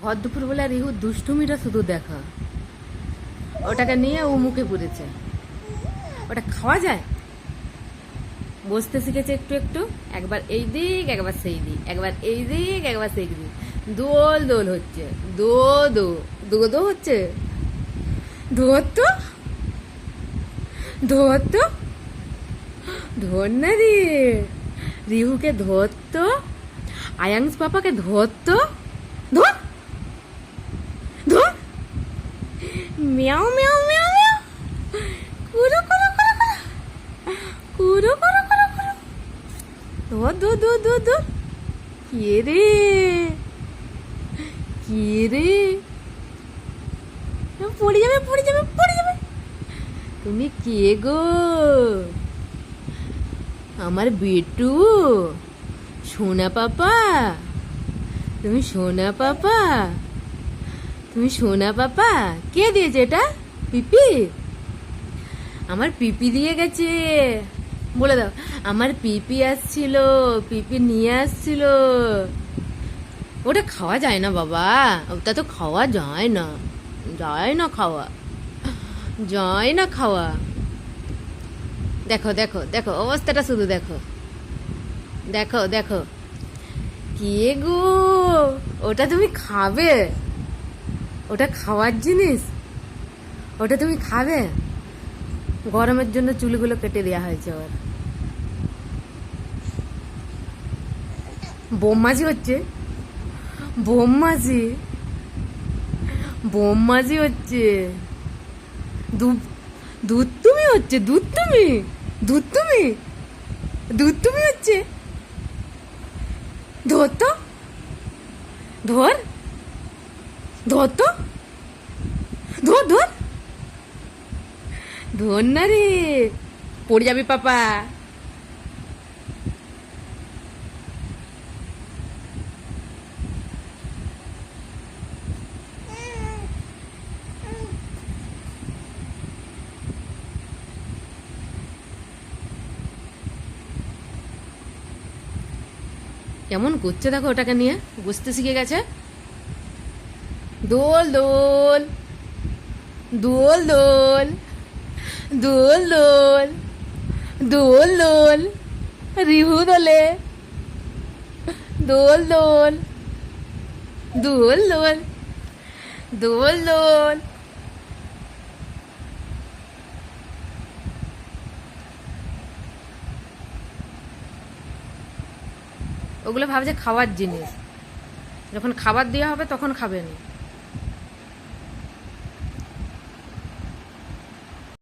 ভর দুপুরবেলা রিহু দুষ্টুমিটা শুধু দেখা। ওটাকে নিয়ে ও মুখে পুড়েছে। ওটা খাওয়া যায়? বসতে শিখেছে একটু একটু, একবার এই দিক একবার সেই দিক, একবার এই দিক একবার সেই দিক, দোল দোল হচ্ছে, দো দো দো দো হচ্ছে। ধর তো, ধর তো, ধর না রে, রিহুকে ধর তো, আয়াংস পাপাকে ধর তো, ধর ধর, মিয়াও মিয়াও মিয়াও মিয়াও, কুরু কুরু কুরু কুরু, কুরু কুরু কুরু কুরু, ধর ধর ধর ধর ধর। কে রে, কে রে, পড়ে যাবে পড়ে যাবে পড়ে যাবে। তুমি কে গো? আমার বেটু, সোনা পাপা, তুমি সোনা পাপা, তুমি সোনা পাপা। কে দিয়েছে এটা? পিপি? আমার পিপি দিয়ে গেছে। বলে দাও, আমার পিপি আসছিল, পিপি নিয়ে আসছিল। ওটা খাওয়া যায় না বাবা, ওটা তো খাওয়া যায় না, যায় না খাওয়া, যায় না খাওয়া। দেখো দেখো দেখো অবস্থাটা শুধু দেখো, দেখো দেখো। কে গো? ওটা তুমি খাবে? ওটা খাওয়ার জিনিস? ওটা তুমি খাবে? গরমের জন্য চুলগুলো কেটে দেওয়া হয়েছে ওর। বোমমাঝি হচ্ছে, বোমমাঝি, বোমমাঝি হচ্ছে। দুধ, দুধ তুমি হচ্ছে, দুধ তুমি, দুধ তুমি, দুধ তুমি হচ্ছে। ধর তো, ধর, ধর তো, ধর ধর, ধর না রে, পড়ে যাবে পাপা। কেমন করছে দেখো, ওটাকে নিয়ে বুঝতে শিখে গেছে। দোল দোল, দোল দোল, দোল দোল, দোল দোল, রিহু দোলে, দোল দোল, দোল দোল, দোল দোল। ওগুলো ভাবছে খাওয়ার জিনিস, যখন খাবার দেওয়া হবে তখন খাবে না।